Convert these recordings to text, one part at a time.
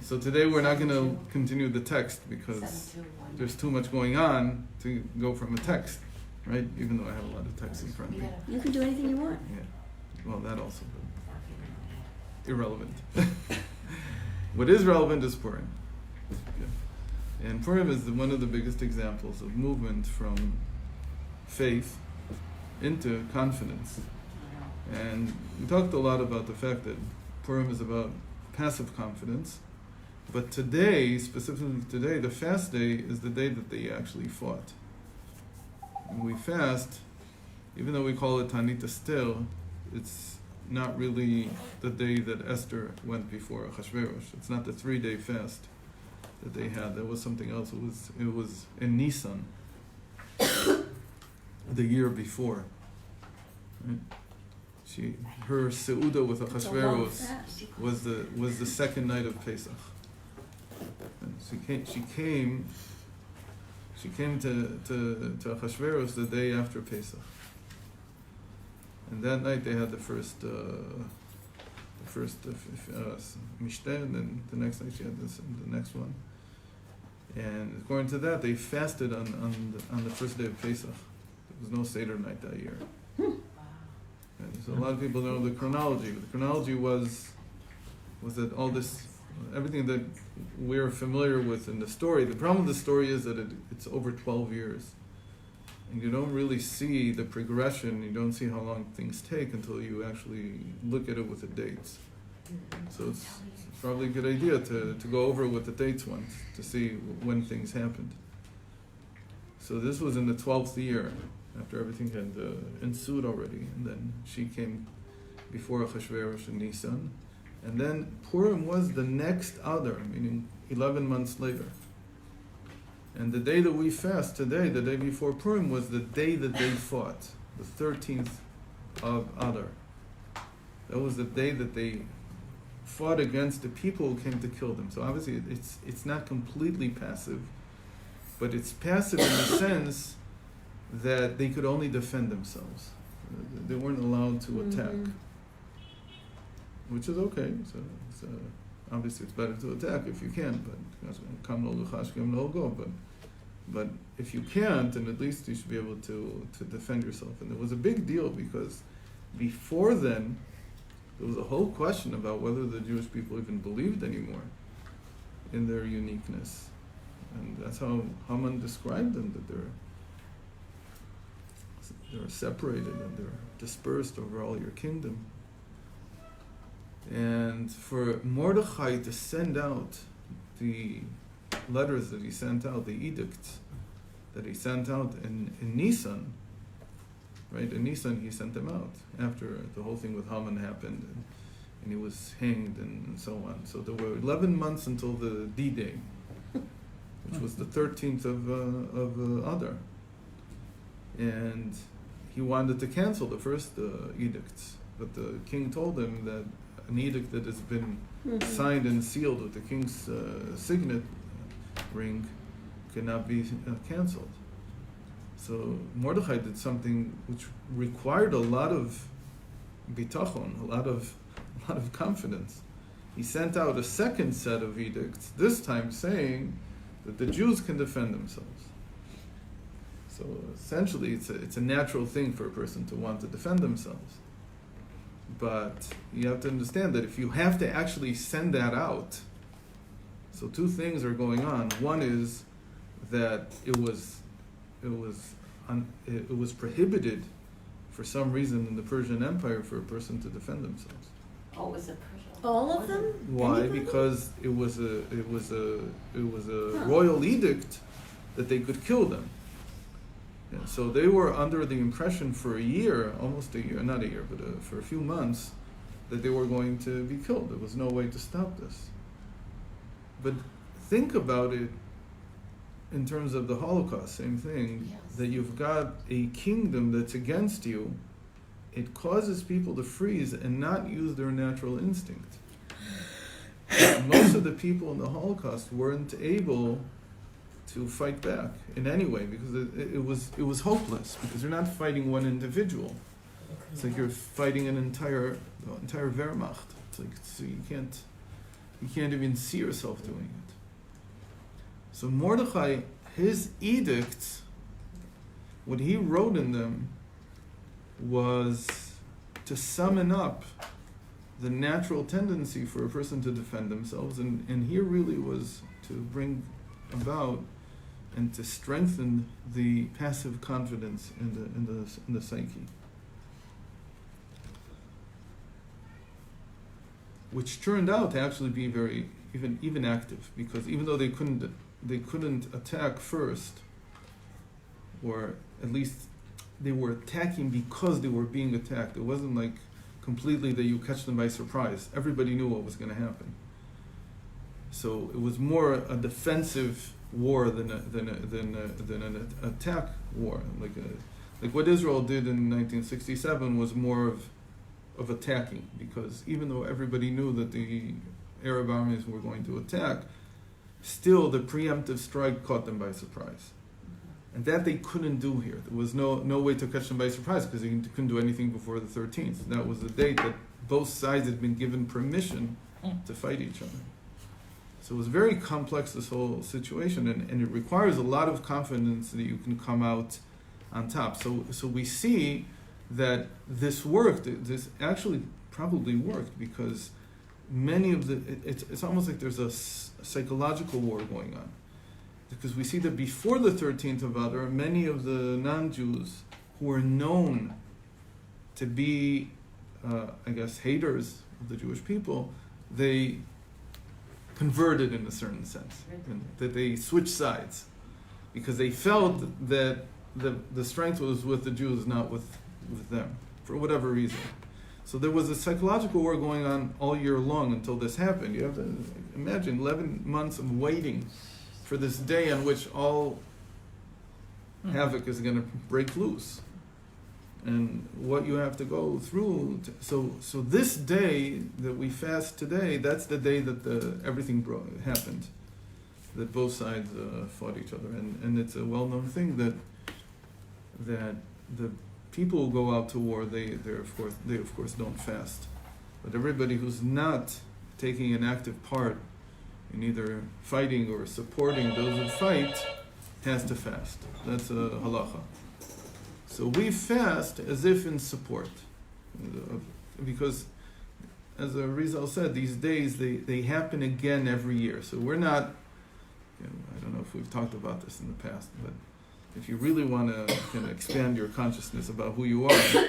So today we're not going to continue the text because there's too much going on to go from a text, right? Even though I have a lot of text in front of me. You can do anything you want. Yeah. Well, that also. Irrelevant. What is relevant is Purim. Yeah. And Purim is one of the biggest examples of movement from faith into confidence. And we talked a lot about the fact that Purim is about passive confidence, but today, specifically today, the fast day is the day that they actually fought. When we fast, even though we call it Tanit Estel, it's not really the day that Esther went before Achashverosh. It's not the 3-day fast that they had. There was something else. It was in Nisan, the year before. Right? Her Seuda with Achashverosh was the second night of Pesach. And she came to Achashverosh the day after Pesach. And that night they had the first Mishneh, and then the next night she had the next one. And according to that, they fasted on the first day of Pesach. There was no Seder night that year. And so a lot of people know the chronology. But the chronology was that all this, everything that we're familiar with in the story. The problem with the story is that it's over 12 years. And you don't really see the progression, you don't see how long things take until you actually look at it with the dates. So it's probably a good idea to go over it with the dates once, to see when things happened. So this was in the 12th year, after everything had ensued already, and then she came before Achashverosh in Nisan. And then Purim was the next Adar, meaning 11 months later. And the day that we fast today, the day before Purim, was the day that they fought, the 13th of Adar. That was the day that they fought against the people who came to kill them. So obviously it's not completely passive, but it's passive in the sense that they could only defend themselves. They weren't allowed to attack, which is okay. So obviously it's better to attack if you can, but if you can't, then at least you should be able to defend yourself. And it was a big deal because before then, there was a whole question about whether the Jewish people even believed anymore in their uniqueness. And that's how Haman described them, that they're separated and they're dispersed over all your kingdom. And for Mordechai to send out the letters that he sent out, the edicts that he sent out in Nisan, right? In Nisan he sent them out after the whole thing with Haman happened and he was hanged and so on. So there were 11 months until the D-Day, which was the 13th of Adar. And he wanted to cancel the first edicts, but the king told him that an edict that has been signed and sealed with the king's signet ring cannot be canceled. So Mordechai did something which required a lot of bitachon, a lot of confidence. He sent out a second set of edicts, this time saying that the Jews can defend themselves. So essentially, it's a natural thing for a person to want to defend themselves. But you have to understand that if you have to actually send that out, so two things are going on. One is that it was prohibited for some reason in the Persian Empire for a person to defend themselves. Oh, it was a Persian. All of them? Why? Anybody? Because it was a royal edict that they could kill them. Yeah, so they were under the impression for a year, almost a year, not a year, but for a few months, that they were going to be killed. There was no way to stop this. But think about it in terms of the Holocaust, same thing, Yes. that you've got a kingdom that's against you. It causes people to freeze and not use their natural instinct. Most of the people in the Holocaust weren't able to fight back in any way because it was hopeless, because you're not fighting one individual. It's like you're fighting the entire Wehrmacht. It's like, so you You can't even see yourself doing it. So Mordechai, his edicts, what he wrote in them was to summon up the natural tendency for a person to defend themselves, and here really was to bring about and to strengthen the passive confidence in the psyche, which turned out to actually be very even active, because even though they couldn't attack first, or at least they were attacking because they were being attacked. It wasn't like completely that you catch them by surprise. Everybody knew what was going to happen. So it was more a defensive war than an attack war. Like what Israel did in 1967 was more of attacking, because even though everybody knew that the Arab armies were going to attack, still the preemptive strike caught them by surprise. And that they couldn't do here. There was no way to catch them by surprise, because they couldn't do anything before the 13th. That was the date that both sides had been given permission to fight each other. So it was very complex, this whole situation, and it requires a lot of confidence that you can come out on top. So we see that this worked. This actually probably worked, because many of it's almost like there's a psychological war going on. Because we see that before the 13th of Adar, many of the non-Jews who were known to be, haters of the Jewish people, they converted in a certain sense, that they switched sides, because they felt that the strength was with the Jews, not with them, for whatever reason. So there was a psychological war going on all year long until this happened. You have to imagine 11 months of waiting for this day on which all havoc is going to break loose, and what you have to go through. So this day that we fast today, that's the day that everything happened, that both sides fought each other, and it's a well-known thing that the people who go out to war, they of course don't fast, but everybody who's not taking an active part in either fighting or supporting those who fight has to fast. That's a halacha. So we fast as if in support, because as Rizal said, these days they happen again every year. So we're not, I don't know if we've talked about this in the past, but if you really want to kind of expand your consciousness about who you are,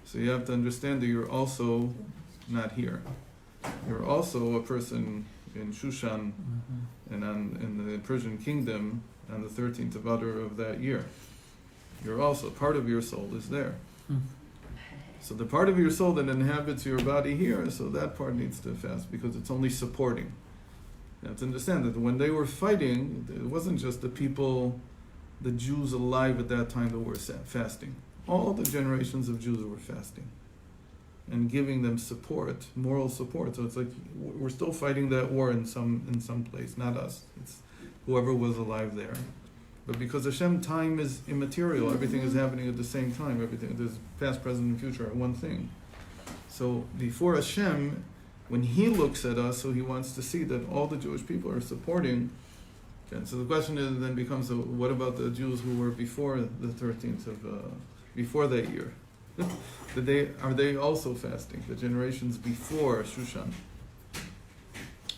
so you have to understand that you're also not here. You're also a person in Shushan and in the Persian kingdom on the 13th of Adar of that year. You're also, part of your soul is there. So the part of your soul that inhabits your body here, so that part needs to fast, because it's only supporting. You have to understand that when they were fighting, it wasn't just the people, the Jews alive at that time that were fasting. All the generations of Jews were fasting and giving them support, moral support. So it's like we're still fighting that war in some place, not us. It's whoever was alive there. But because Hashem, time is immaterial. Everything is happening at the same time. Everything, there's past, present, and future are one thing. So before Hashem, when He looks at us, so He wants to see that all the Jewish people are supporting. Okay, so the question then becomes, what about the Jews who were before the 13th of before that year? Are they also fasting? The generations before Shushan.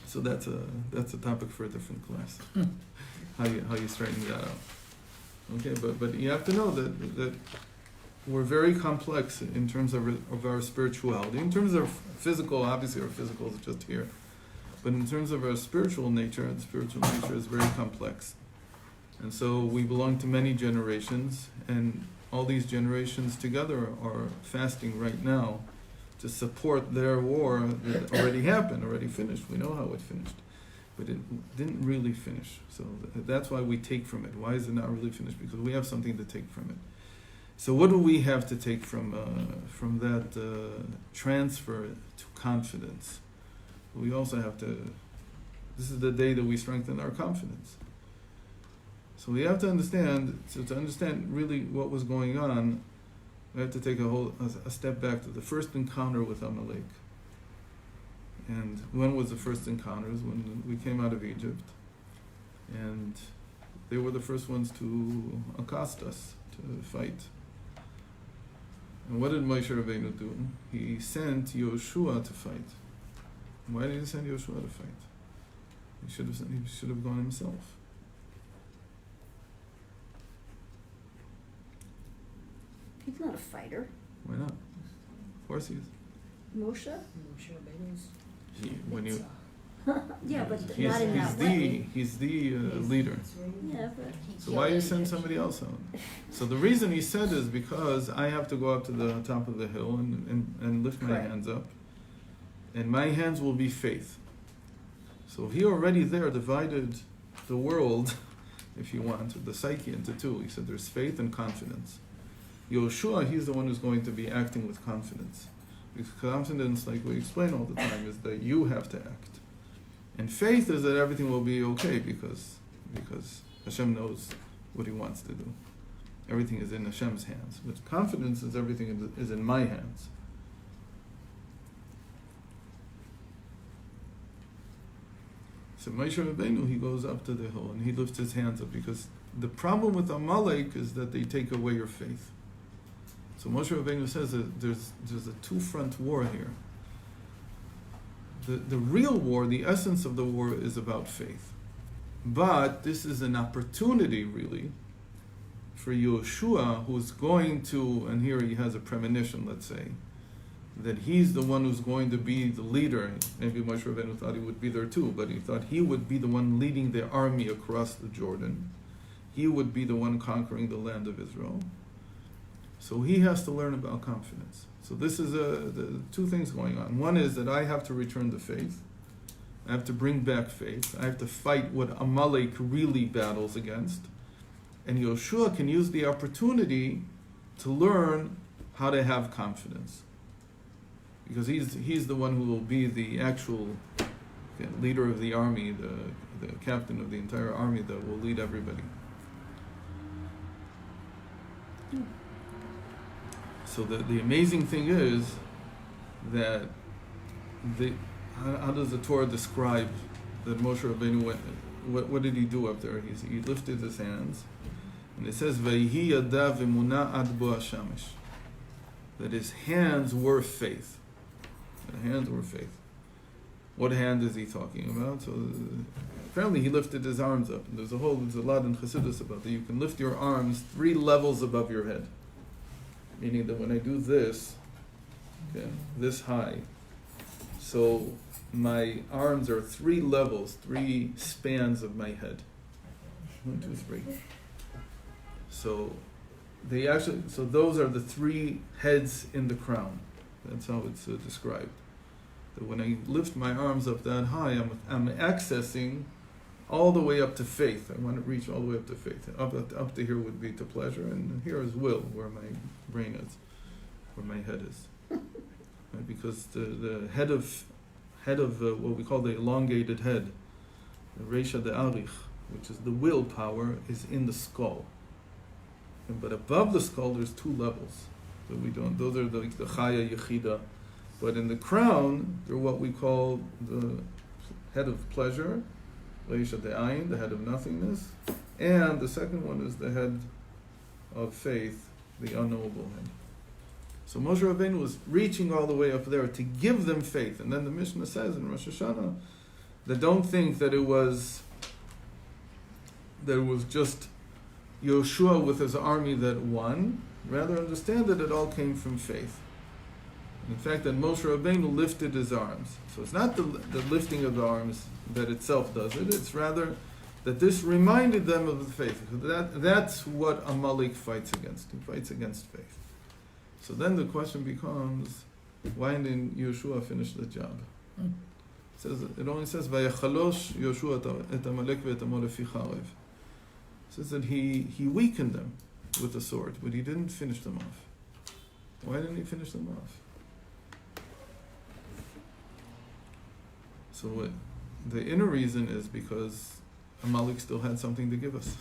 So that's a topic for a different class. How you straighten that out? Okay, but you have to know that we're very complex in terms of our spirituality. In terms of physical, obviously our physical is just here, but in terms of our spiritual nature, the spiritual nature is very complex, and so we belong to many generations, and all these generations together are fasting right now to support their war that already happened, already finished. We know how it finished, but it didn't really finish. So that's why we take from it. Why is it not really finished? Because we have something to take from it. So what do we have to take from that transfer to confidence? We also have to, this is the day that we strengthen our confidence. So we have to understand, to understand really what was going on, we have to take a step back to the first encounter with Amalek. And when was the first encounters? When we came out of Egypt. And they were the first ones to accost us, to fight. And what did Moshe Rabbeinu do? He sent Yoshua to fight. Why did he send Yoshua to fight? He should have gone himself. He's not a fighter. Why not? Of course he is. Moshe? Moshe Rabbeinu's. When you, Yeah, but he's, not in he's that the way. he's the leader. Yeah, but So why you send somebody else on? So the reason he said is because I have to go up to the top of the hill and lift my Correct. hands up, and my hands will be faith. So he already there divided the world, if you want, the psyche into two. He said there's faith and confidence. Yoshua, he's the one who's going to be acting with confidence. Because confidence, like we explain all the time, is that you have to act. And faith is that everything will be okay because Hashem knows what He wants to do. Everything is in Hashem's hands. But confidence is everything is in my hands. So Moshe Rabbeinu, he goes up to the hill and he lifts his hands up because the problem with Amalek is that they take away your faith. So Moshe Rabbeinu says that there's a two-front war here. The real war, the essence of the war is about faith. But this is an opportunity, really, for Yoshua, who's going to, and here he has a premonition, let's say, that he's the one who's going to be the leader. Maybe Moshe Rabbeinu thought he would be there too, but he thought he would be the one leading the army across the Jordan. He would be the one conquering the land of Israel. So he has to learn about confidence. So this is the two things going on. One is that I have to return the faith. I have to bring back faith. I have to fight what Amalek really battles against. And Yoshua can use the opportunity to learn how to have confidence. Because he's the one who will be the actual leader of the army, the captain of the entire army that will lead everybody. So the amazing thing is that how does the Torah describe that Moshe Rabbeinu went? What did he do up there? He lifted his hands, and it says Vayhi yadav emuna ad bo hashamesh, that his hands were faith. The hands were faith. What hand is he talking about? So apparently he lifted his arms up. There's a lot in Chassidus about that. You can lift your arms 3 levels above your head. Meaning that when I do this, okay, this high, so my arms are 3 levels, 3 spans of my head. 1, 2, 3. So those are the 3 heads in the crown. That's how it's described. That when I lift my arms up that high, I'm accessing all the way up to faith. I want to reach all the way up to faith. Up to here would be to pleasure, and here is will, where my brain is, where my head is. Right? Because the head of what we call the elongated head, the Reisha de Arich, which is the willpower, is in the skull. But above the skull, there's 2 levels. So we don't. Those are the Chaya Yechida. But in the crown, they're what we call the head of pleasure, Leisha De'ayin, the head of nothingness, and the second one is the head of faith, the unknowable head. So Moshe Rabbeinu was reaching all the way up there to give them faith. And then the Mishnah says in Rosh Hashanah that don't think that it was just Yoshua with his army that won. Rather understand that it all came from faith. In fact, that Moshe Rabbeinu lifted his arms. So it's not the lifting of the arms that itself does it. It's rather that this reminded them of the faith. That's what Amalek fights against. He fights against faith. So then the question becomes, why didn't Yoshua finish the job? It only says, "Vayachalosh Yoshua et Amalek ve'et Amo lefi charev." It says that he weakened them with the sword, but he didn't finish them off. Why didn't he finish them off? So the inner reason is because Amalek still had something to give us.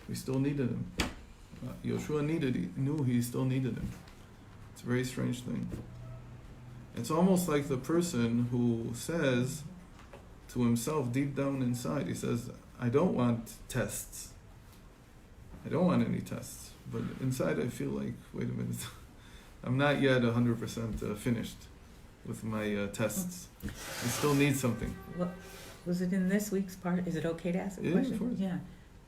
We still needed him. Yoshua knew he still needed him. It's a very strange thing. It's almost like the person who says to himself deep down inside, he says, I don't want tests. I don't want any tests. But inside I feel like, wait a minute, I'm not yet 100% finished with my tests. I still need something. What, was it in this week's part? Is it okay to ask a Yeah, question? of course. Yeah.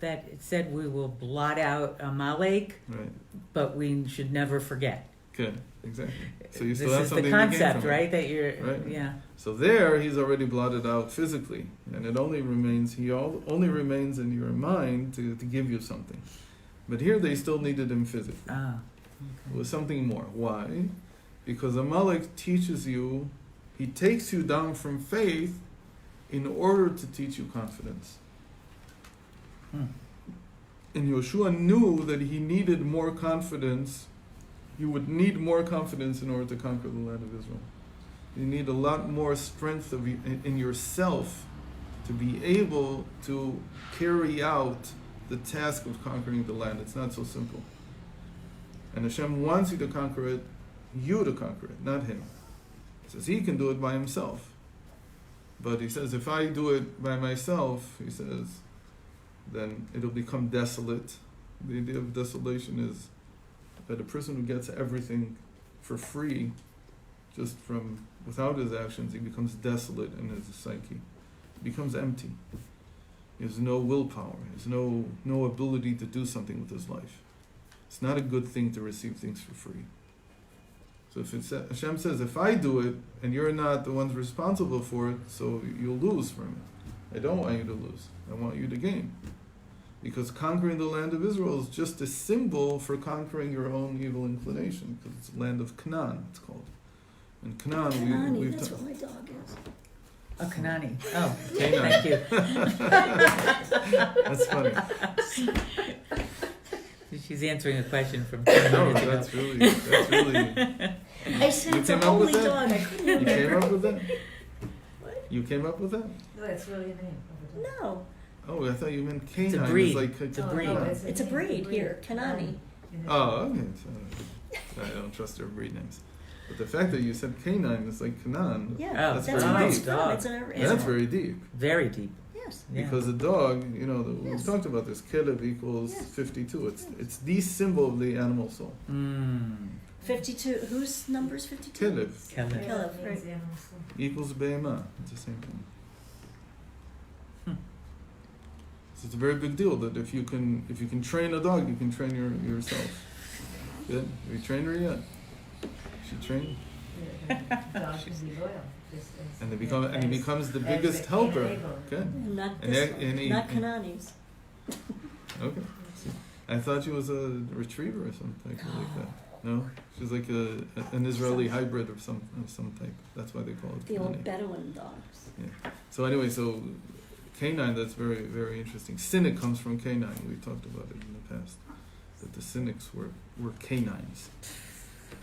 That it said we will blot out Amalek, Right. but we should never forget. Good. Exactly. So you This still have is something the to gain concept, from it. right? That you're, Right. yeah. So there, he's already blotted out physically, and it only remains. Only remains in your mind to give you something. But here, they still needed him physically. Ah. It was something more. Why? Because Amalek teaches you. He takes you down from faith in order to teach you confidence. Hmm. And Yoshua knew that he needed more confidence. You would need more confidence in order to conquer the land of Israel. You need a lot more strength in yourself to be able to carry out the task of conquering the land. It's not so simple. And Hashem wants you to conquer it, not him. He says he can do it by himself. But he says, if I do it by myself, he says, then it'll become desolate. The idea of desolation is that a person who gets everything for free, just from without his actions, he becomes desolate in his psyche. He becomes empty. He has no willpower. He has no ability to do something with his life. It's not a good thing to receive things for free. So if Hashem says, if I do it, and you're not the ones responsible for it, so you'll lose from it. I don't want you to lose. I want you to gain. Because conquering the land of Israel is just a symbol for conquering your own evil inclination, because it's the land of Canaan, it's called. And Canaan, Kanani, we've that's done. what my dog is. Oh, Kanani. Oh, Canaan. thank you. That's funny. She's answering a question from 10 No, minutes ago. that's really. I said You it's a came up with holy that? dog. I couldn't You came remember. up with that? What? You came up with that? No, that's really a name. No, Oh, I thought you meant canine. a breed. Like It's a breed. it's a breed here, Kanani. Oh, okay. So, I don't trust their breed names. But the fact that you said canine is like Canaan, Yeah, Oh, that's very where it's deep. from. It's a that's very deep. Very deep. yes. Yeah. Because a dog, we've Yes. talked about this, Kelev equals Yes. 52. It's the symbol of the animal soul. 52. Whose number is 52? Kelev Kelly. Caleb, right. equals Be'ema. It's the same thing. Hmm. So it's a very big deal that if you can train a dog, you can train yourself. Good? Have you trained her yet? She trained? And he becomes the biggest helper. Okay. Not And this he- one. and he- Not Kanani's. Okay. I thought she was a retriever or something like that. No, she's like an Israeli hybrid of some type. That's why they call it The Kanani. old Bedouin dogs. So anyway, so canine, that's very, very interesting. Cynic comes from canine. We talked about it in the past. That the cynics were canines.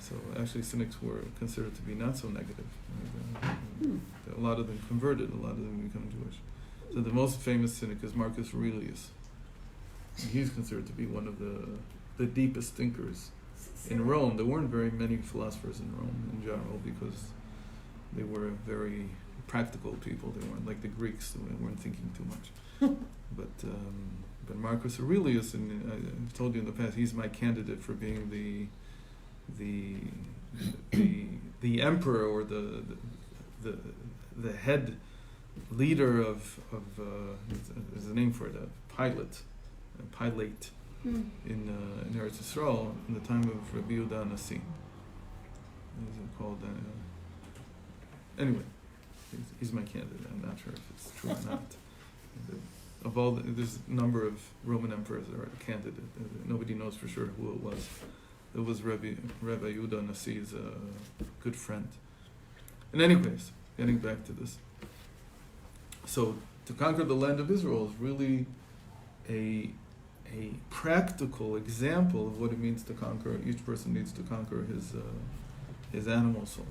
So actually cynics were considered to be not so negative. A lot of them converted, a lot of them become Jewish. So the most famous cynic is Marcus Aurelius. And he's considered to be one of the deepest thinkers in Rome. There weren't very many philosophers in Rome in general because they were very practical people. They weren't like the Greeks. They weren't thinking too much. But Marcus Aurelius, and I've told you in the past, he's my candidate for being the emperor or the head leader of there's a name for it, a pilate in Eretz Yisrael in the time of Rabbi Yehuda Nasi. What is it called? Anyway, he's my candidate. I'm not sure if it's true or not. Of all there's a number of Roman emperors that are a candidate. Nobody knows for sure who it was. It was Rabbi Yehuda Nasi's good friend. And anyways, getting back to this. So to conquer the land of Israel is really a practical example of what it means to conquer. Each person needs to conquer his animal soul.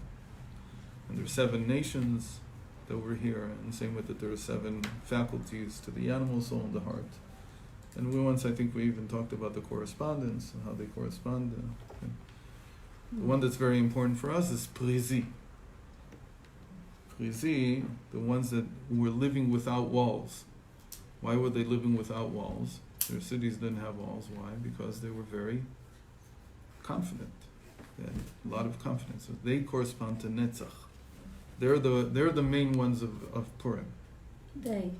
And there are 7 nations that were here, and the same way that there are 7 faculties to the animal soul and the heart. And I think we even talked about the correspondence and how they correspond. The one that's very important for us is prizi. Prizi, the ones that were living without walls. Why were they living without walls? Their cities didn't have walls. Why? Because they were very confident. They had a lot of confidence. So they correspond to Netzach. They're the main ones of Purim. They.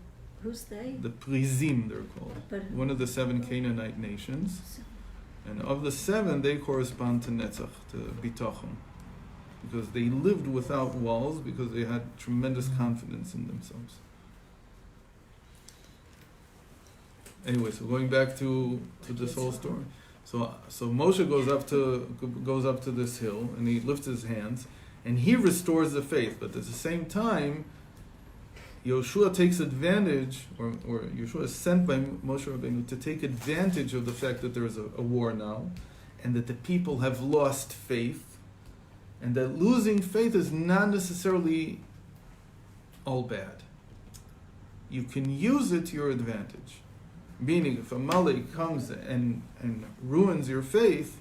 Who's they? The Prizim, they're called. But One of the 7 Canaanite nations. And of the 7, they correspond to Netzach, to Bitachon. Because they lived without walls, because they had tremendous confidence in themselves. Anyway, so going back to this whole story. So Moshe goes up to this hill, and he lifts his hands, and he restores the faith. But at the same time, Yoshua takes advantage, or Yoshua is sent by Moshe Rabbeinu to take advantage of the fact that there is a war now, and that the people have lost faith, and that losing faith is not necessarily all bad. You can use it to your advantage. Meaning, if Amalek comes and ruins your faith,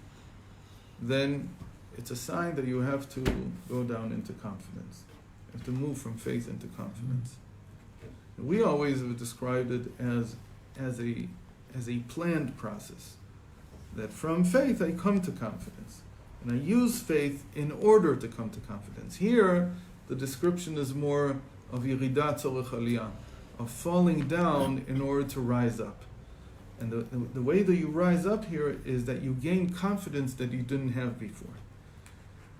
then it's a sign that you have to go down into confidence. You have to move from faith into confidence. We always have described it as a planned process. That from faith I come to confidence. And I use faith in order to come to confidence. Here, the description is more of yiridat tzorech aliyah, of falling down in order to rise up. And the way that you rise up here is that you gain confidence that you didn't have before.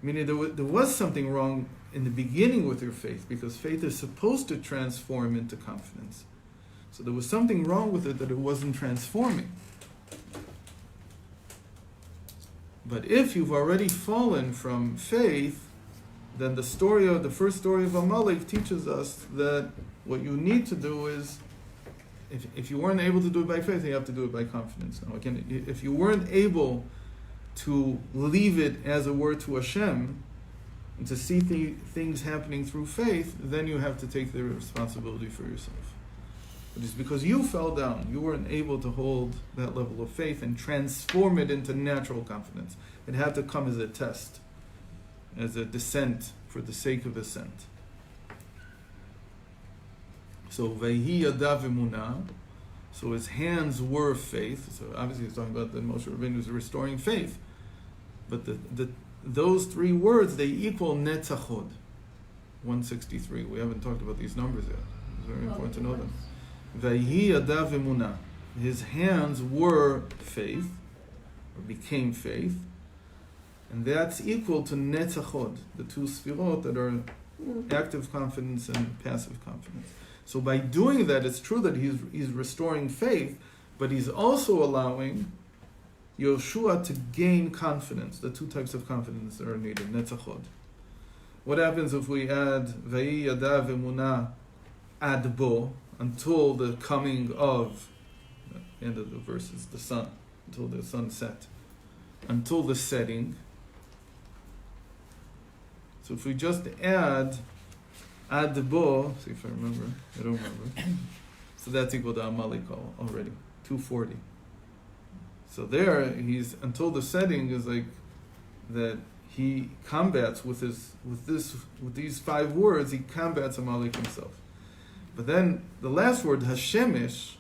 Meaning there was something wrong in the beginning with your faith, because faith is supposed to transform into confidence. So there was something wrong with it that it wasn't transforming. But if you've already fallen from faith, then the first story of Amalek teaches us that what you need to do is, if you weren't able to do it by faith, you have to do it by confidence. Now again, if you weren't able to leave it as a word to Hashem, and to see things happening through faith, then you have to take the responsibility for yourself. But it's because you fell down, you weren't able to hold that level of faith and transform it into natural confidence. It had to come as a test, as a descent for the sake of ascent. So Vayhi Yadav Emunah, so his hands were faith. So obviously he's talking about that Moshe Rabbeinu is restoring faith. But those 3 words, they equal Netzachod, 163. We haven't talked about these numbers yet. It's very important to know them. Vayhi Yadav Emunah, his hands were faith, or became faith, and that's equal to Netzachod, the 2 sfirot that are active confidence and passive confidence. So by doing that, it's true that he's restoring faith, but he's also allowing Yoshua to gain confidence, the 2 types of confidence that are needed, Netzachod. What happens if we add Vayhi Yadav Emunah ad bo, until the coming of, the end of the verse is the sun, until the sun set, until the setting. So if we just add ad bo, see if I remember, I don't remember. So that's equal to Amalek already, 240. So there, he's until the setting is like that he combats with these 5 words. He combats Amalek himself. But then the last word, Hashemish,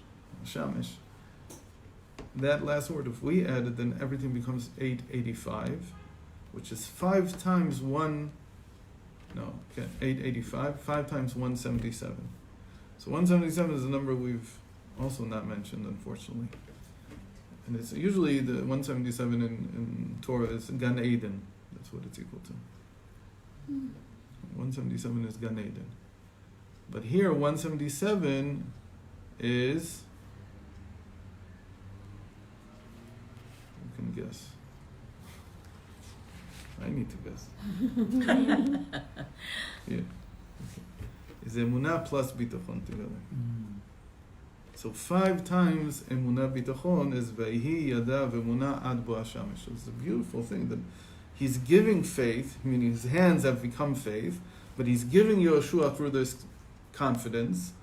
that last word, if we add it, then everything becomes 885, which is 5 times 885, 5 times 177. So 177 is a number we've also not mentioned, unfortunately. And it's usually the 177 in Torah is Gan Eden. That's what it's equal to. 177 is Gan Eden. But here 177 is, you can guess. I need to guess. Yeah. Is Emunah plus Bitachon together. So 5 times Emunah Bitachon is Vayhi Yadav Emunah Ad Bo Hashamesh. It's a beautiful thing that he's giving faith, meaning his hands have become faith, but he's giving Yoshua through this confidence.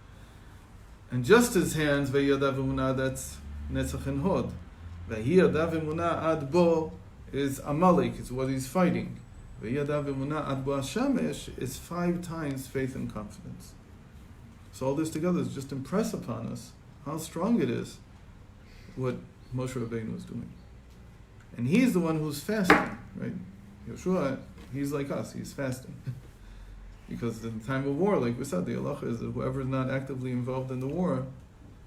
And just his hands, Vayhi Yadav Emunah, that's Netzach and Hod. Vayhi Yadav Emunah Ad Bo is Amalek, it's what he's fighting. V'yadav emunah ad bo hashemesh is 5 times faith and confidence. So all this together is just impress upon us how strong it is what Moshe Rabbeinu was doing. And he's the one who's fasting, right? Yeshua, he's like us, he's fasting. Because in the time of war, like we said, the halacha is that whoever is not actively involved in the war,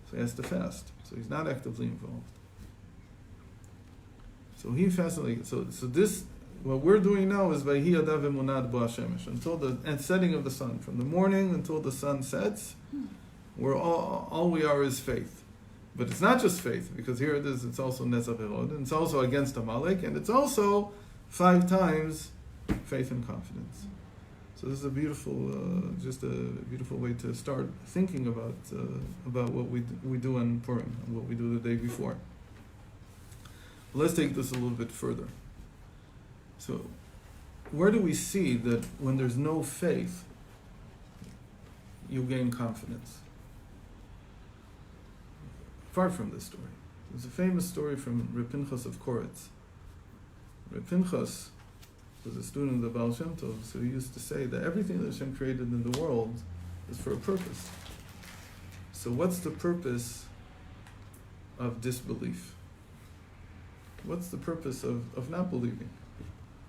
so he has to fast. So he's not actively involved. So he fasted. So this, what we're doing now is Vayhi Adav Emunah Bo Hashemesh, until the setting of the sun. From the morning until the sun sets, we're all we are is faith. But it's not just faith, because here it is, it's also Netzach Erod, and it's also against Amalek, and it's also 5 times faith and confidence. So this is a beautiful, just a beautiful way to start thinking about what we do on Purim, and what we do the day before. Let's take this a little bit further. So, where do we see that when there's no faith, you gain confidence? Apart from this story, there's a famous story from Reb Pinchas of Koretz. Reb Pinchas was a student of the Baal Shem Tov, so he used to say that everything that Hashem created in the world is for a purpose. So what's the purpose of disbelief? What's the purpose of not believing?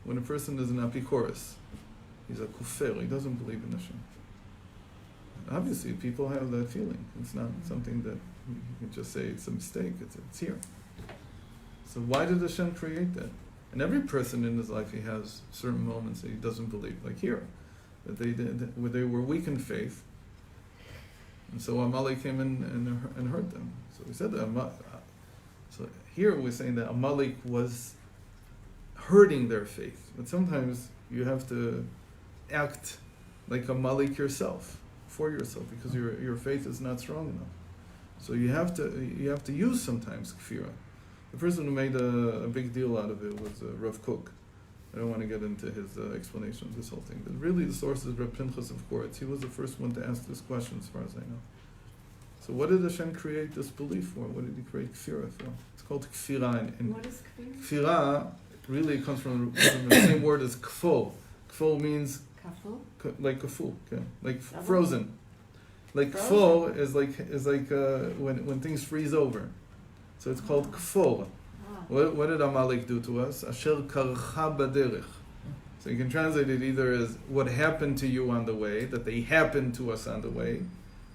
When a person is an apikoros, he's a kufer, he doesn't believe in Hashem. Obviously, people have that feeling. It's not something that you can just say it's a mistake, it's here. So why did Hashem create that? And every person in his life, he has certain moments that he doesn't believe, like here, that they were weak in faith, and so Amalek came in and hurt them. So we said that. So here we're saying that Amalek was hurting their faith, but sometimes you have to act like Amalek yourself, for yourself, because your faith is not strong enough. So you have to use sometimes kfirah. The person who made a big deal out of it was Rav Kook. I don't want to get into his explanation of this whole thing, but really the source is Reb Pinchas of Koretz. He was the first one to ask this question, as far as I know. So what did Hashem create this belief for? What did he create kfirah for? It's called kfirah. And What is kfirah? Kfirah really comes from the same word as kfol. Kfol means Kaful? like kaful, okay? Like Double? frozen. Like kfol is like when things freeze over. So it's called kfol. What did Amalek do to us? Asher karcha baderech. So you can translate it either as what happened to you on the way, that they happened to us on the way.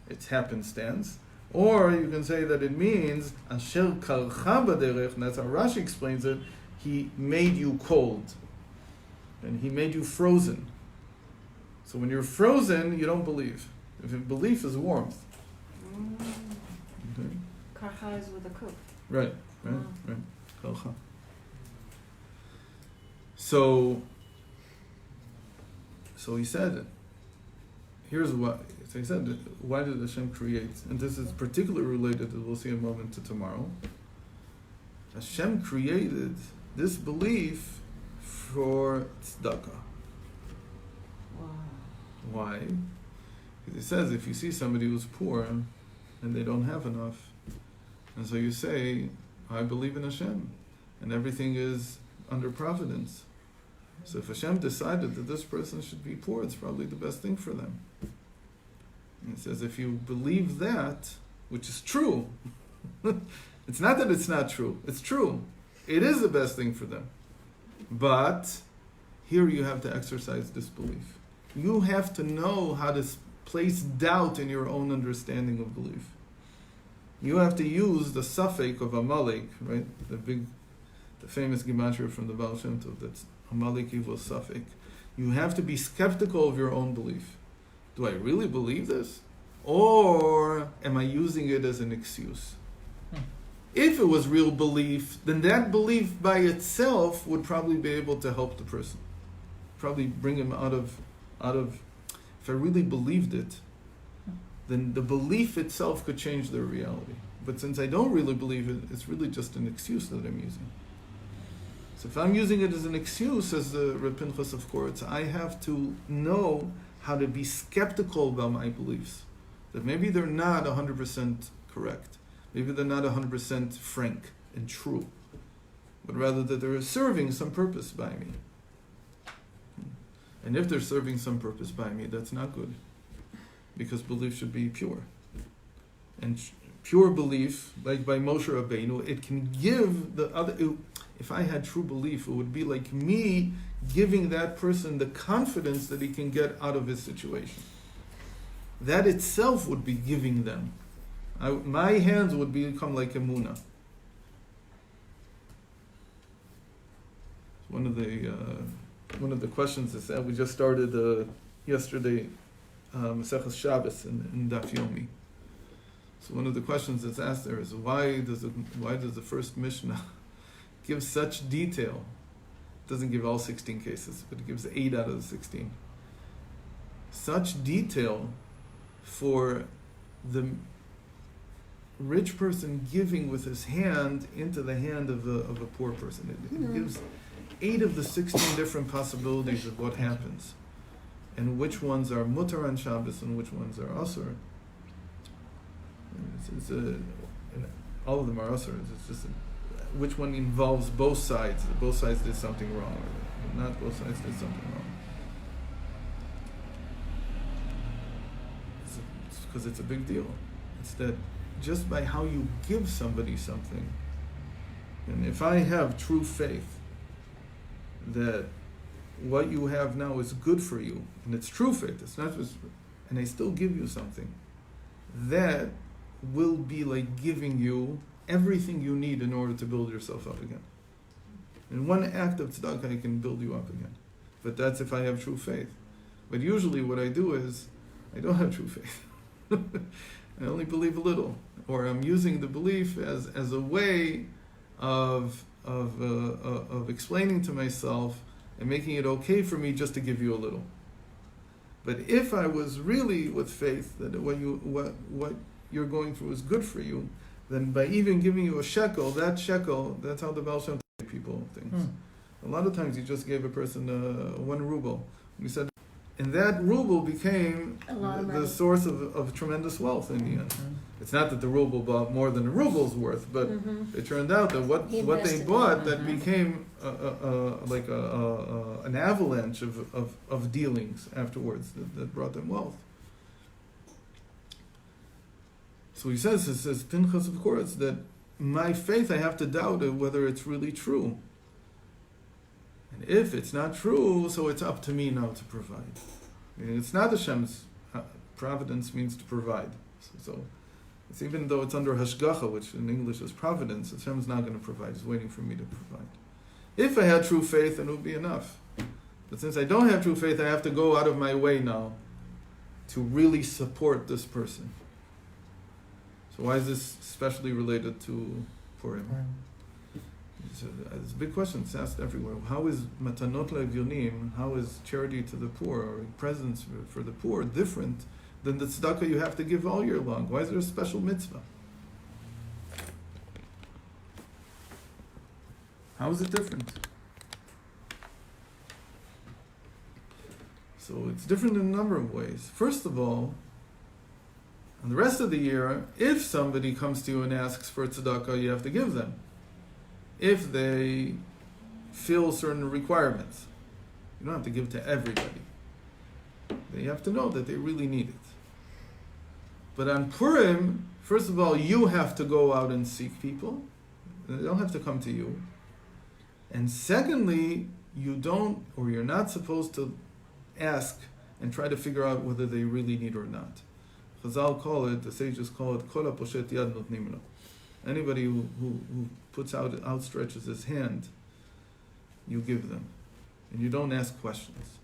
It's happenstance. Or you can say that it means Asher karcha baderech, and that's how Rashi explains it. He made you cold. And he made you frozen. So when you're frozen, you don't believe. If belief is warmth. Okay. Karcha is with a cook. Right. Karcha. So he said, here's what. So he said, why did Hashem create? And this is particularly related, as we'll see in a moment, to tomorrow. Hashem created this belief for tzedakah. Wow. Why? Because it says if you see somebody who's poor and they don't have enough, and so you say, I believe in Hashem, and everything is under providence. So if Hashem decided that this person should be poor, it's probably the best thing for them. And it says if you believe that, which is true, it's not that it's not true, it's true. It is the best thing for them. But here you have to exercise disbelief. You have to know how to place doubt in your own understanding of belief. You have to use the suffix of Amalek, right? The famous gematria from the Baal Shem Tov, that's Amalek equals suffix. You have to be skeptical of your own belief. Do I really believe this? Or am I using it as an excuse? If it was real belief, then that belief by itself would probably be able to help the person. Probably bring him out of if I really believed it, then the belief itself could change their reality. But since I don't really believe it, it's really just an excuse that I'm using. So if I'm using it as an excuse, as the Reb Pinchas of Koretz, I have to know how to be skeptical about my beliefs. That maybe they're not 100% correct. Maybe they're not 100% frank and true. But rather that they're serving some purpose by me. And if they're serving some purpose by me, that's not good. Because belief should be pure. And pure belief, like by Moshe Rabbeinu, it can give the other... If I had true belief, it would be like me giving that person the confidence that he can get out of his situation. That itself would be giving them. My hands would become like emunah. One of the questions is that we just started yesterday, Maseches Shabbos in Daf Yomi. So one of the questions that's asked there is why does the first Mishnah give such detail? It doesn't give all 16 cases, but it gives 8 out of the 16. Such detail for the rich person giving with his hand into the hand of a poor person. It gives 8 of the 16 different possibilities of what happens, and which ones are mutar on Shabbos and which ones are asur. All of them are asur. It's just which one involves both sides. Both sides did something wrong, or not both sides did something wrong. Because it's a big deal. It's that just by how you give somebody something, and if I have true faith that what you have now is good for you, and it's true faith, it's not just, and I still give you something, that will be like giving you everything you need in order to build yourself up again. In one act of tzedakah, I can build you up again. But that's if I have true faith. But usually what I do is, I don't have true faith. I only believe a little. Or I'm using the belief as a way of explaining to myself and making it okay for me just to give you a little. But if I was really with faith that what you're going through is good for you, then by even giving you a shekel, that's how the Baal Shem Tov people things. A lot of times he just gave a person 1 ruble. He said, and that ruble became the source of tremendous wealth in the end. It's not that the ruble bought more than a ruble's worth, but it turned out that what they bought that became like an avalanche of dealings afterwards that brought them wealth. So he says Pinchas, of course, that my faith, I have to doubt it whether it's really true. And if it's not true, so it's up to me now to provide. It's not Hashem's providence means to provide. So it's even though it's under hashgacha, which in English is providence, Hashem's not going to provide. He's waiting for me to provide. If I had true faith, then it would be enough. But since I don't have true faith, I have to go out of my way now to really support this person. So why is this especially related to Purim? It's a big question. It's asked everywhere. How is matanot le'evyonim, how is charity to the poor, or presents for the poor, different than the tzedakah you have to give all year long? Why is there a special mitzvah? How is it different? So it's different in a number of ways. First of all, and the rest of the year, if somebody comes to you and asks for tzedakah, you have to give them. If they fill certain requirements. You don't have to give to everybody. You have to know that they really need it. But on Purim, first of all, you have to go out and seek people. They don't have to come to you. And secondly, you don't, or you're not supposed to ask and try to figure out whether they really need or not. Chazal call it, the sages call it, Kol HaPoshet Yad Notnim Lo. Anybody who outstretches his hand, you give them. And you don't ask questions.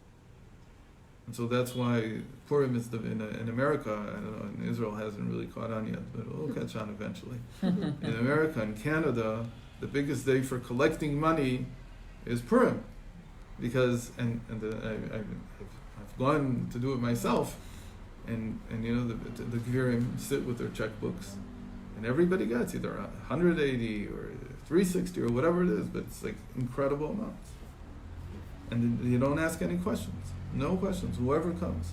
And so that's why Purim is in America, I don't know, in Israel hasn't really caught on yet, but it will catch on eventually. In America and Canada, the biggest day for collecting money is Purim. Because, I've gone to do it myself, and you know, the Gvirim sit with their checkbooks, and everybody gets either 180 or 360 or whatever it is, but it's like incredible amounts. And you don't ask any questions. No questions, whoever comes.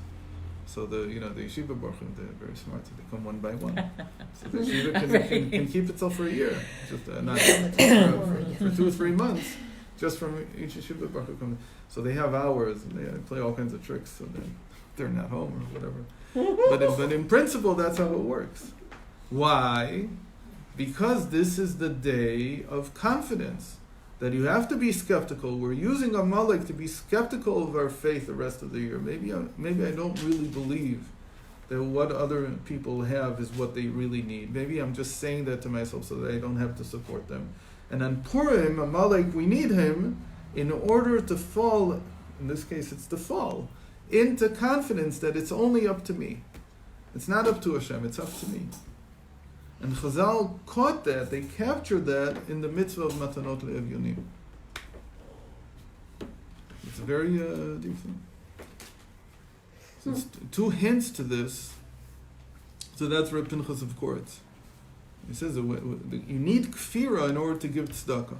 So the yeshiva baruchim, they're very smart, so they come one by one. So the yeshiva can keep itself for a year, just not for 2 or 3 months. just from each yeshiva baruch comes. So they have hours and they play all kinds of tricks. So then they're not home or whatever. but in principle, that's how it works. Why? Because this is the day of confidence. That you have to be skeptical. We're using Amalek to be skeptical of our faith the rest of the year. Maybe I don't really believe that what other people have is what they really need. Maybe I'm just saying that to myself so that I don't have to support them. And on Purim, Amalek, we need him in order to fall, in this case it's to fall, into confidence that it's only up to me. It's not up to Hashem, it's up to me. And Chazal caught that, they captured that in the mitzvah of Matanot Le'Evyonim. It's a very deep thing. So it's two hints to this. So that's Reb Pinchas of Koretz. He says that you need kfira in order to give tzedakah.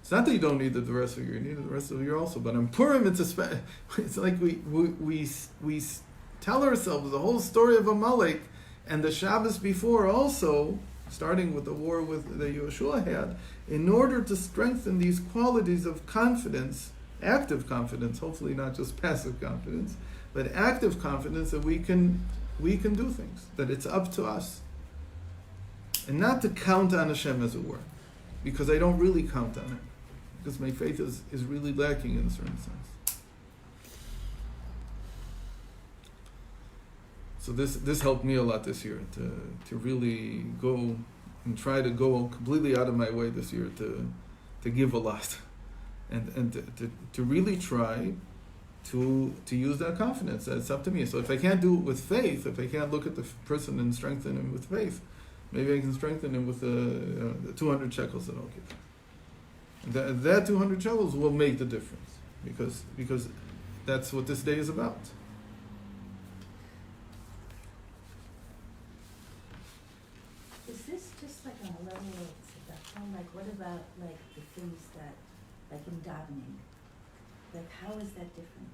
It's not that you don't need it the rest of the year, you need it the rest of the year also. But on Purim, it's like we tell ourselves the whole story of Amalek and the Shabbos before also, starting with the war with that Yeshua had, in order to strengthen these qualities of confidence, active confidence, hopefully not just passive confidence, but active confidence that we can do things, that it's up to us. And not to count on Hashem, as it were, because I don't really count on it, because my faith is really lacking in a certain sense. So this helped me a lot this year to really go and try to go completely out of my way this year to give a lot, and to really try to use that confidence that it's up to me. So if I can't do it with faith, if I can't look at the person and strengthen him with faith, maybe I can strengthen him with the 200 shekels that I'll give. And that 200 shekels will make the difference, because that's what this day is about. Is this just like on a level of tzedakah? Like what about like the things that, like in davening? Like how is that different?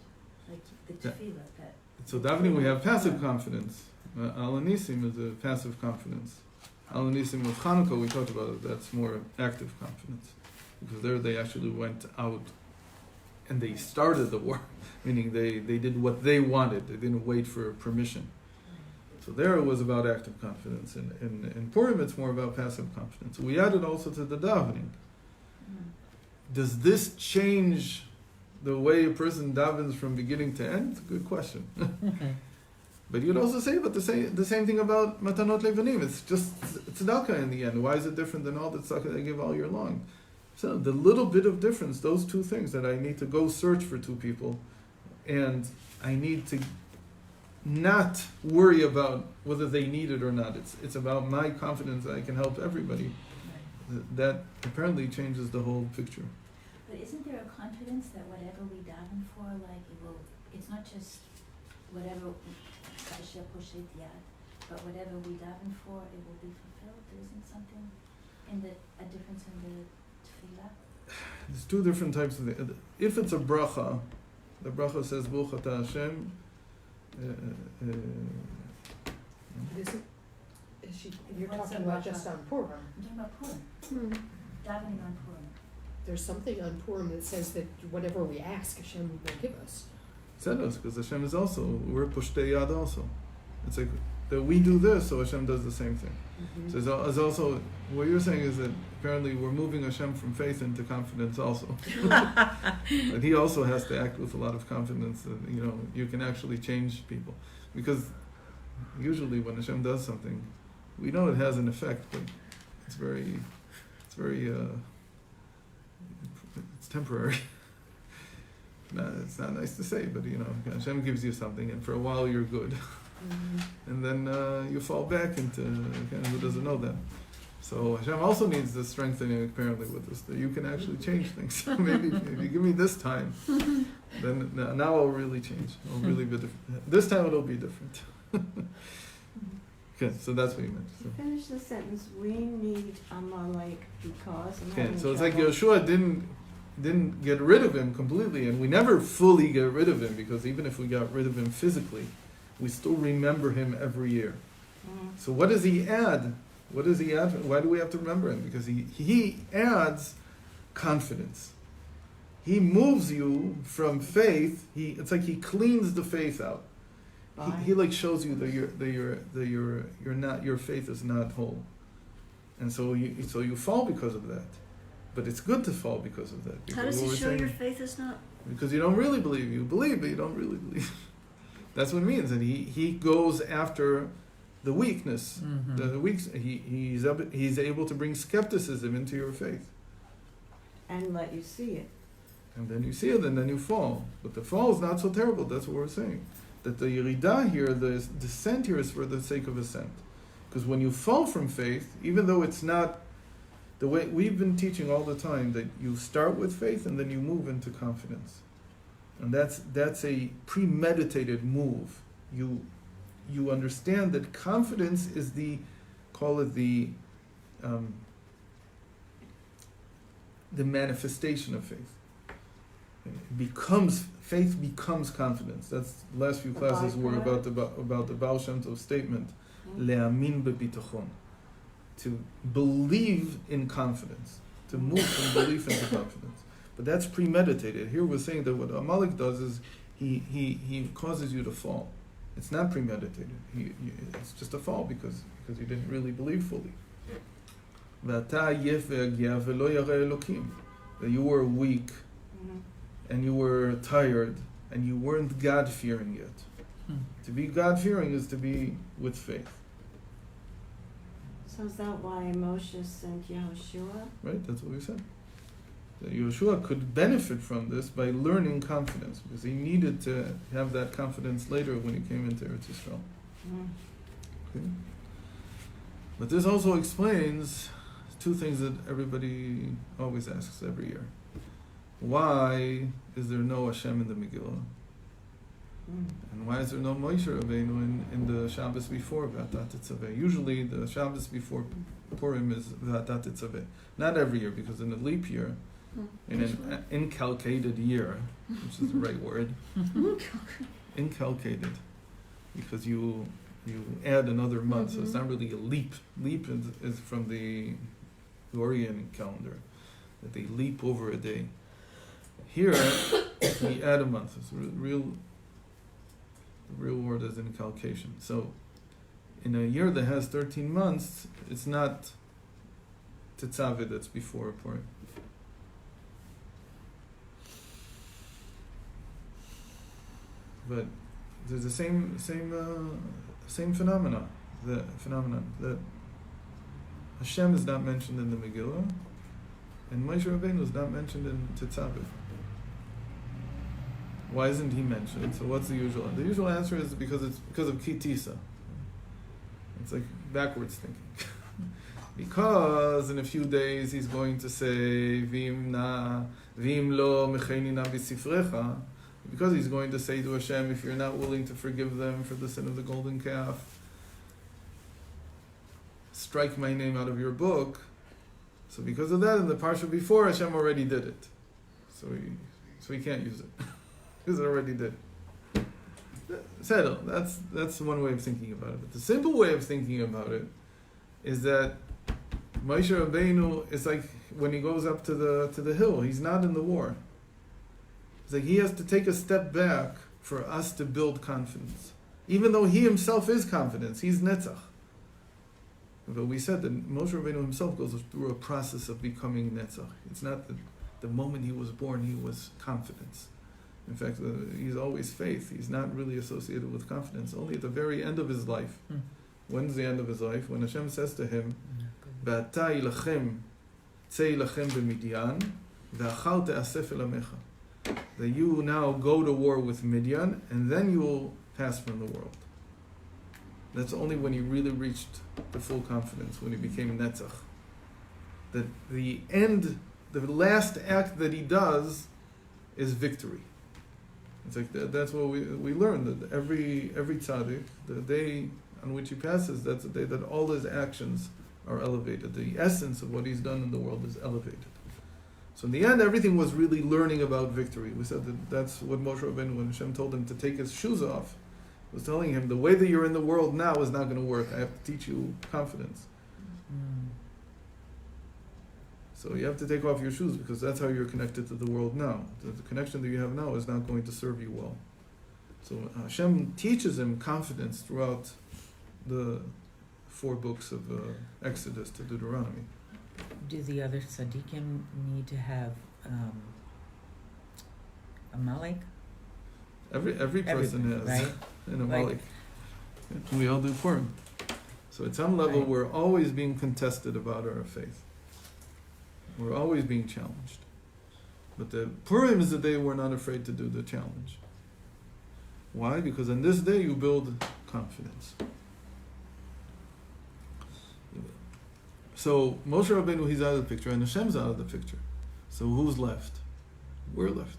Like the tefillah that... So davening we have passive confidence. Al Anisim is a passive confidence. Al Anisim with Chanukah we talked about it, that's more active confidence. Because there they actually went out and they started the war. Meaning they did what they wanted. They didn't wait for permission. So there it was about active confidence. In Purim it's more about passive confidence. We added also to the davening. Does this change the way a person davens from beginning to end? It's a good question. But you'd also say about the same thing about Matanot Levanim. It's just tzedakah in the end. Why is it different than all the tzedakah they give all year long? So the little bit of difference, those two things, that I need to go search for two people, and I need to not worry about whether they need it or not. It's about my confidence that I can help everybody. That apparently changes the whole picture. But isn't there a confidence that whatever we daven for, like it's not just whatever, but whatever we daven for, it will be fulfilled? There isn't something a difference in the tefillah? There's two different types of things. If it's a bracha, the bracha says, Baruch atah Hashem. You're What's talking a about bracha? just on Purim. I'm talking about Purim. Davening on Purim. There's something on Purim that says that whatever we ask, Hashem will give us. Said us, because Hashem is also, we're pushtei yad also. It's like that we do this, so Hashem does the same thing. Mm-hmm. So it's also, what you're saying is that apparently we're moving Hashem from faith into confidence also. That He also has to act with a lot of confidence that, you can actually change people. Because usually when Hashem does something, we know it has an effect, but it's temporary. It's not nice to say, but Hashem gives you something, and for a while you're good. Mm-hmm. And then you fall back into who doesn't know that. So Hashem also needs the strengthening apparently with this, that you can actually change things. Maybe if you give me this time, then now I'll really change. I'll really be different. This time it'll be different. Okay, so that's what you meant. So. Finish the sentence. We need Amalek because. Okay, so it's like Yeshua didn't get rid of him completely, and we never fully get rid of him, because even if we got rid of him physically, we still remember him every year. So what does he add? What does he add? Why do we have to remember him? Because he adds confidence. he moves you from faith. It's like he cleans the faith out. He like shows you that you're not, your faith is not whole, and so you fall because of that. But it's good to fall because of that. How does he show your faith is not? Because you don't really believe. You believe, but you don't really believe. That's what it means. And he goes after the weakness. Mhm. The weak. He's able to bring skepticism into your faith. And let you see it. And then you see it, and then you fall. But the fall is not so terrible. That's what we're saying. That the Yerida here, the descent here, is for the sake of ascent. Because when you fall from faith, even though it's not the way we've been teaching all the time, that you start with faith and then you move into confidence, and that's a premeditated move. You understand that confidence is the manifestation of faith. Faith becomes confidence. That's the last few classes were about the Baal Shem Tov statement, le'amin bebitachon, to believe in confidence, to move from belief into confidence. But that's premeditated. Here we're saying that what Amalek does is he causes you to fall. It's not premeditated. It's just a fall because you didn't really believe fully. That you were weak and you were tired and you weren't God-fearing yet. To be God-fearing is to be with faith. So is that why Moshe sent Yehoshua? Right, that's what we said. That Yehoshua could benefit from this by learning confidence, because he needed to have that confidence later when he came into Eretz Yisrael. Okay? But this also explains two things that everybody always asks every year. Why is there no Hashem in the Megillah? And why is there no Moshe Rabbeinu in the Shabbos before V'atat Tetzaveh? Usually the Shabbos before Purim is V'atat Tetzaveh. Not every year, because in a leap year, in an incalcated year, which is the right word, incalcated, because you add another month, so it's not really a leap. Leap is from the Gregorian calendar, that they leap over a day. Here, we add a month. It's the real word is incalcation. So, in a year that has 13 months, it's not Tetzaveh that's before Purim. But there's the same phenomenon that Hashem is not mentioned in the Megillah, and Moshe Rabbeinu is not mentioned in Tetzaveh. Why isn't he mentioned? So what's the usual? The usual answer is because of Kitisa. It's like backwards thinking. Because in a few days he's going to say V'im lo mecheni na b'sifrecha. Because he's going to say to Hashem, if you're not willing to forgive them for the sin of the golden calf, strike my name out of your book. So because of that, in the parsha before, Hashem already did it. So he can't use it. Because it already did. Settle. That's one way of thinking about it. But the simple way of thinking about it is that Moshe Rabbeinu is like when he goes up to the hill, he's not in the war. It's like he has to take a step back for us to build confidence. Even though he himself is confidence, he's Netzach. But we said that Moshe Rabbeinu himself goes through a process of becoming Netzach. It's not the moment he was born, he was confidence. In fact, he's always faith. He's not really associated with confidence. Only at the very end of his life. When's the end of his life? When Hashem says to him, "V'ata ilachem, tzei ilachem b'Midyan, v'achal te'asef el amecha." That you now go to war with Midian, and then you will pass from the world. That's only when he really reached the full confidence, when he became Netzach. That the last act that he does is victory. It's like that's what we learn, that every tzaddik, the day on which he passes, that's the day that all his actions are elevated. The essence of what he's done in the world is elevated. So in the end, everything was really learning about victory. We said that's what Moshe Rabbeinu, when Hashem told him to take his shoes off, was telling him the way that you're in the world now is not going to work. I have to teach you confidence. So you have to take off your shoes because that's how you're connected to the world now. The connection that you have now is not going to serve you well. So Hashem teaches him confidence throughout the 4 books of Exodus to Deuteronomy. Do the other tzaddikim need to have a malik? Every person has right? an Like- Amalek. Yeah, we all do Purim. So at some level, Right. we're always being contested about our faith. We're always being challenged. But the Purim is the day we're not afraid to do the challenge. Why? Because on this day you build confidence. So Moshe Rabbeinu, he's out of the picture, and Hashem's out of the picture. So who's left? We're left.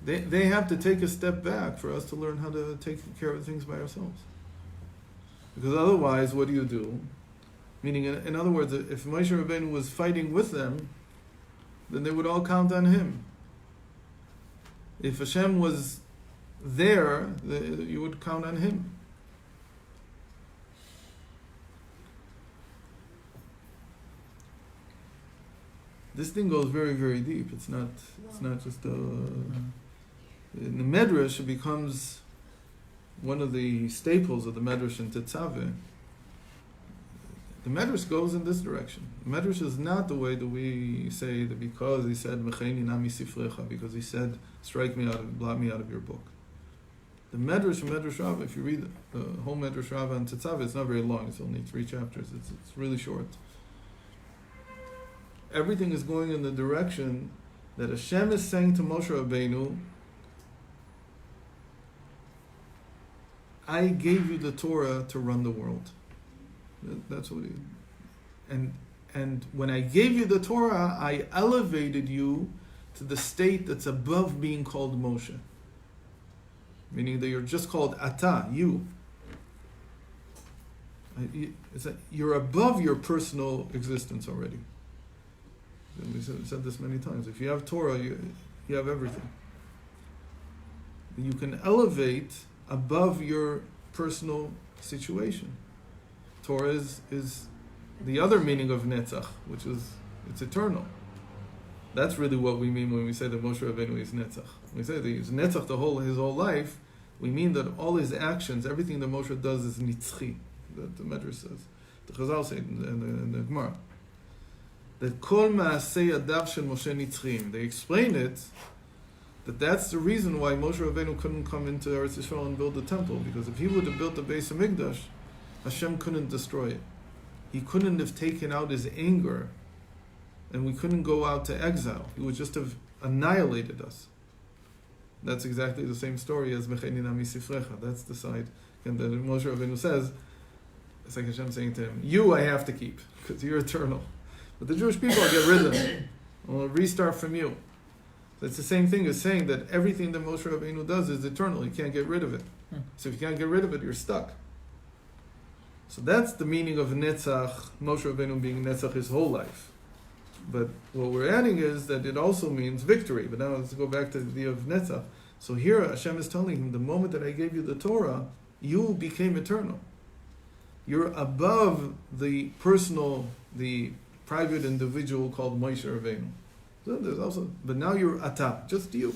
They have to take a step back for us to learn how to take care of things by ourselves. Because otherwise, what do? Meaning, in other words, if Moshe Rabbeinu was fighting with them, then they would all count on him. If Hashem was there, you would count on him. This thing goes very, very deep. It's not just in the Medrash, it becomes one of the staples of the Medrash in Tetzaveh. The Medrash goes in this direction. The Medrash is not the way that we say that because he said Mecheini nami sifrecha, because he said strike me out, blot me out of your book. The Medrash and Medrash Rabbah, if you read the whole Medrash Rabbah and Tetzaveh, it's not very long. It's only 3 chapters. It's really short. Everything is going in the direction that Hashem is saying to Moshe Rabbeinu, I gave you the Torah to run the world. That's what he... And when I gave you the Torah, I elevated you to the state that's above being called Moshe. Meaning that you're just called Ata, you. You're above your personal existence already. And we said this many times. If you have Torah, you have everything. You can elevate above your personal situation. Torah is the other meaning of Netzach, which is it's eternal. That's really what we mean when we say that Moshe Rabbeinu is Netzach. When we say that he's Netzach his whole life, we mean that all his actions, everything that Moshe does is Nitzchi, that the Medrash says. The Chazal say in the Gemara. That Kol Ma'asei Adav Shel Moshe Nitzchim. They explain it that that's the reason why Moshe Rabbeinu couldn't come into Eretz Yisrael and build the temple, because if he would have built the Beis HaMikdash, Hashem couldn't destroy it. He couldn't have taken out his anger, and we couldn't go out to exile. He would just have annihilated us. That's exactly the same story as Mecheini nami sifrecha. That's the side. And then Moshe Rabbeinu says, it's like Hashem saying to him, you I have to keep, because you're eternal. But the Jewish people, I'll get rid of them. I'll restart from you. So it's the same thing as saying that everything that Moshe Rabbeinu does is eternal. You can't get rid of it. So if you can't get rid of it, you're stuck. So that's the meaning of Netzach, Moshe Rabbeinu being Netzach his whole life. But what we're adding is that it also means victory. But now let's go back to the idea of Netzach. So here Hashem is telling him, the moment that I gave you the Torah, you became eternal. You're above the personal, the private individual called Moshe Rabbeinu. So there's also, but now you're Ata, just you.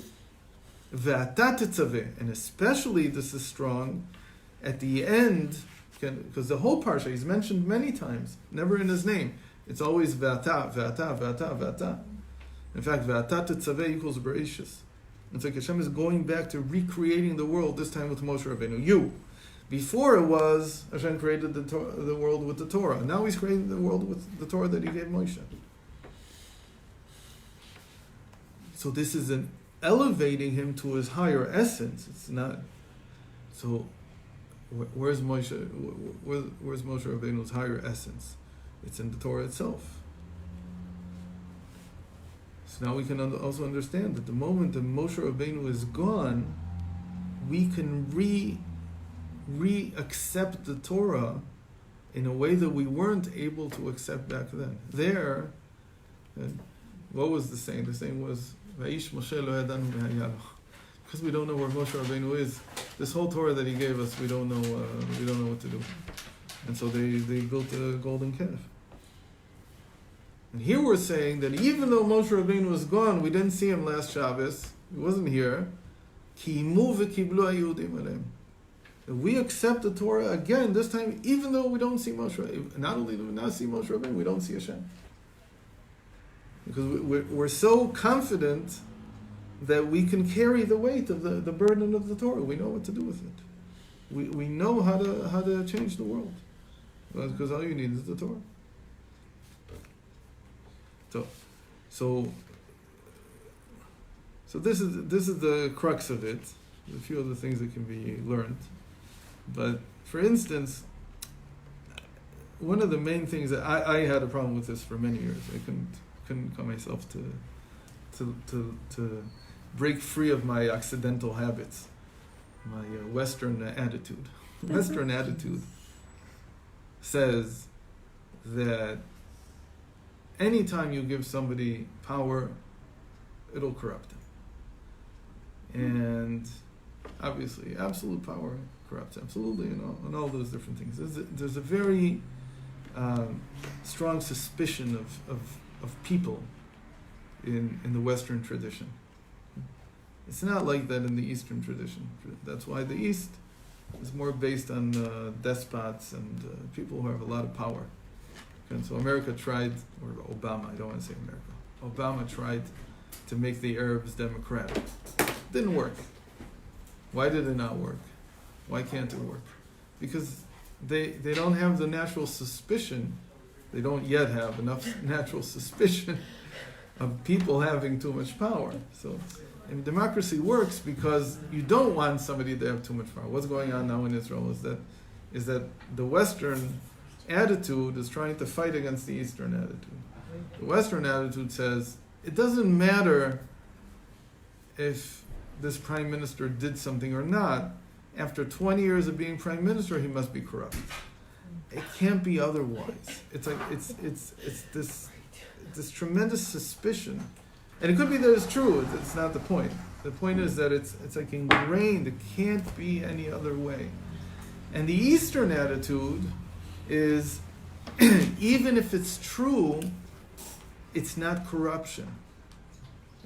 Ve'ata tetzaveh, and especially this is strong at the end, because the whole parsha is mentioned many times, never in his name. It's always Ve'ata, Ve'ata, Ve'ata, Ve'ata. In fact, Ve'ata tetzaveh equals Bereshis. It's like Hashem is going back to recreating the world, this time with Moshe Rabbeinu. You. Before it was, Hashem created the world with the Torah. Now he's creating the world with the Torah that he gave Moshe. So this is an elevating him to his higher essence. It's not... So, where's Moshe Rabbeinu's higher essence? It's in the Torah itself. So now we can also understand that the moment that Moshe Rabbeinu is gone, we can re-accept the Torah in a way that we weren't able to accept back then. There, what was the saying? The saying was, "Va'ish Moshe lo yadanu me'hayaloch." Because we don't know where Moshe Rabbeinu is, this whole Torah that he gave us, we don't know. We don't know what to do. And so they built a golden calf. And here we're saying that even though Moshe Rabbeinu was gone, we didn't see him last Shabbos, he wasn't here, Ki'imu v'kiblu ha'Yehudim aleim. We accept the Torah again, this time, even though we don't see Moshe Rabbeinu. Not only do we not see Moshe Rabbeinu, we don't see Hashem. Because we're so confident that we can carry the weight of the burden of the Torah. We know what to do with it. We know how to change the world. Because all you need is the Torah. So this is the crux of it. There's a few other things that can be learned. But for instance, one of the main things that I had a problem with this for many years. I couldn't come myself to break free of my Occidental habits, my Western attitude. Western attitude says that anytime you give somebody power, it'll corrupt them. And obviously, absolute power corrupts, absolutely, and all those different things. There's a very strong suspicion of people in the Western tradition. It's not like that in the Eastern tradition. That's why the East is more based on despots and people who have a lot of power. And so America tried, or Obama, I don't want to say America, Obama tried to make the Arabs democratic. Didn't work. Why did it not work? Why can't it work? Because they don't have the natural suspicion, they don't yet have enough natural suspicion of people having too much power. So, and democracy works because you don't want somebody to have too much power. What's going on now in Israel is that the Western attitude is trying to fight against the Eastern attitude. The Western attitude says, it doesn't matter if this prime minister did something or not. After 20 years of being prime minister, he must be corrupt. It can't be otherwise. It's like it's this tremendous suspicion, and it could be that it's true. It's not the point. The point is that it's like ingrained. It can't be any other way. And the Eastern attitude is, even if it's true, it's not corruption.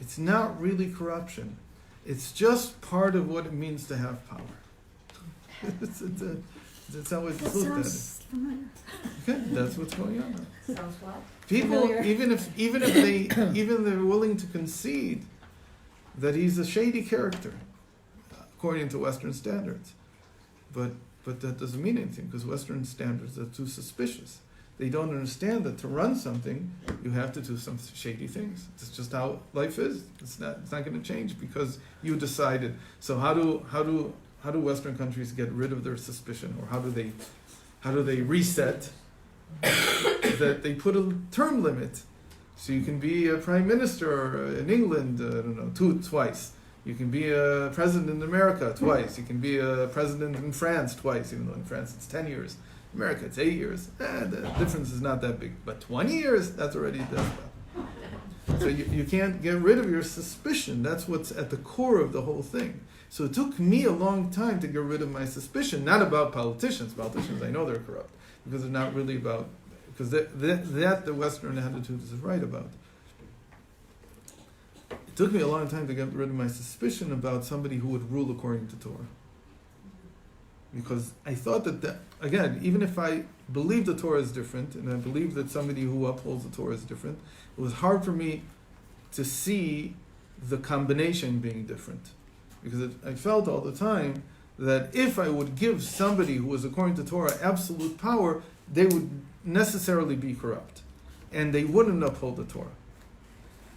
It's not really corruption. It's just part of what it means to have power. That's how it's looked at it. Okay, that's what's going on. Sounds what? People, Familiar. even if they're willing to concede that he's a shady character, according to Western standards, but that doesn't mean anything because Western standards are too suspicious. They don't understand that to run something, you have to do some shady things. It's just how life is. It's not going to change because you decided. So how do Western countries get rid of their suspicion, or how do they reset? That they put a term limit, so you can be a prime minister in England, twice. You can be a president in America twice. You can be a president in France twice, even though in France it's 10 years. In America it's 8 years. The difference is not that big. But 20 years, that's already despot. So you can't get rid of your suspicion. That's what's at the core of the whole thing. So it took me a long time to get rid of my suspicion, not about politicians. Politicians, I know they're corrupt, because they're not really about, because that the Western attitude is right about. It took me a long time to get rid of my suspicion about somebody who would rule according to Torah. Because I thought that, again, even if I believe the Torah is different, and I believe that somebody who upholds the Torah is different, it was hard for me to see the combination being different. Because I felt all the time that if I would give somebody who was according to Torah absolute power, they would necessarily be corrupt. And they wouldn't uphold the Torah.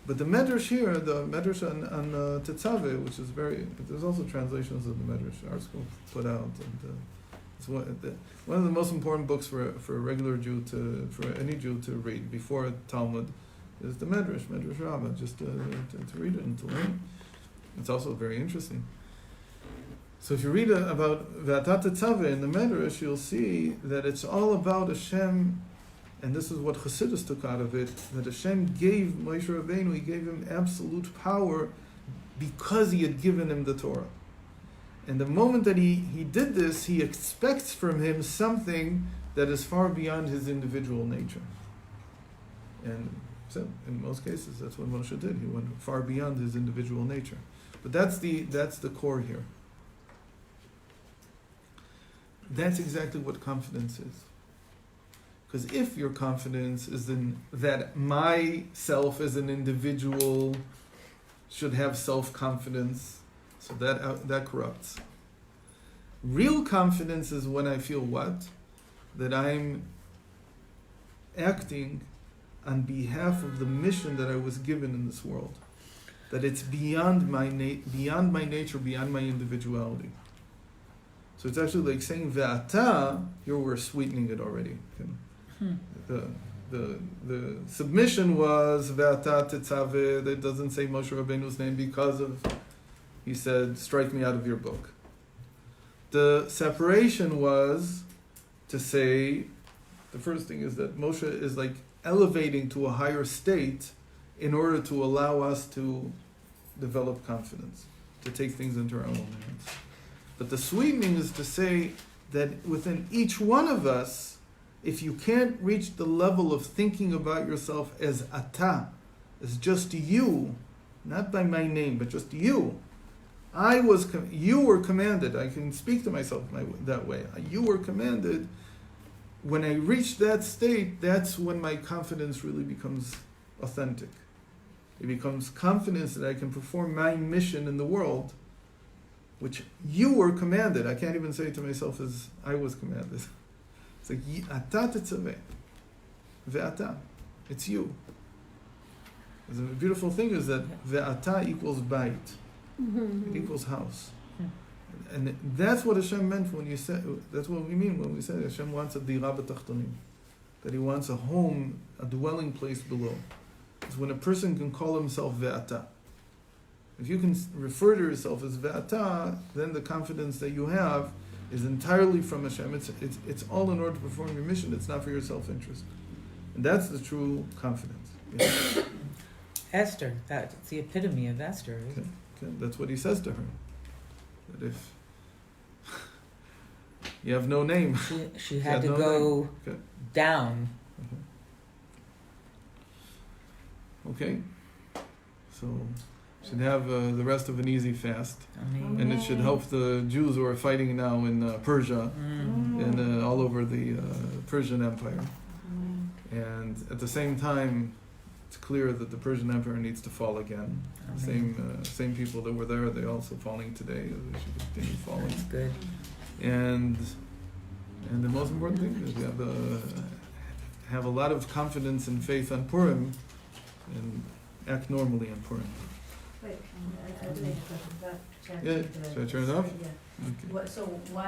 But the Medrash here, the Medrash on Tetzaveh, which is but there's also translations of the Medrash our school put out. And it's one of the most important books for a regular Jew, for any Jew to read before Talmud, is the Medrash Rabbah, just to read it and to learn. It's also very interesting. So if you read about V'atat Tetzaveh in the Medrash, you'll see that it's all about Hashem, and this is what Chassidus took out of it, that Hashem gave Moshe Rabbeinu, he gave him absolute power because he had given him the Torah. And the moment that he did this, he expects from him something that is far beyond his individual nature. And So in most cases, that's what Moshe did. He went far beyond his individual nature. But that's the core here. That's exactly what confidence is. Because if your confidence is in that myself as an individual should have self-confidence, so that corrupts. Real confidence is when I feel what? That I'm acting on behalf of the mission that I was given in this world. That it's beyond my nature, beyond my individuality. So it's actually like saying Ve'ata, here we're sweetening it already. The submission was Ve'ata Tetzaveh, that doesn't say Moshe Rabbeinu's name because of, he said, strike me out of your book. The separation was to say, the first thing is that Moshe is like elevating to a higher state in order to allow us to develop confidence, to take things into our own hands. But the sweetening is to say that within each one of us, if you can't reach the level of thinking about yourself as ata, as just you, not by my name, but just you, you were commanded, I can speak to myself that way, you were commanded. When I reach that state, that's when my confidence really becomes authentic. It becomes confidence that I can perform my mission in the world, which you were commanded. I can't even say to myself as I was commanded. It's like, ata tetzaveh, ve'ata. It's you. The beautiful thing is that ve'ata equals bait. It equals house. And that's what Hashem meant when you said, that's what we mean when we say Hashem wants a dira b'tachtonim. That He wants a home, a dwelling place below. It's when a person can call himself ve'ata. If you can refer to yourself as ve'ata, then the confidence that you have is entirely from Hashem. It's all in order to perform your mission. It's not for your self-interest. And that's the true confidence. Yeah. Esther, that's the epitome of Esther. Okay. That's what he says to her. That if you have no name, she had to go down. Okay. So should have the rest of an easy fast, and it should help the Jews who are fighting now in Persia and all over the Persian Empire. And at the same time, it's clear that the Persian Empire needs to fall again. Same people that were there, they're also falling today. They should continue falling. That's good. And the most important thing is we have a lot of confidence and faith on Purim, and act normally on Purim. Wait, I have a question about Yeah, should I turn it off? Yeah. Okay. So why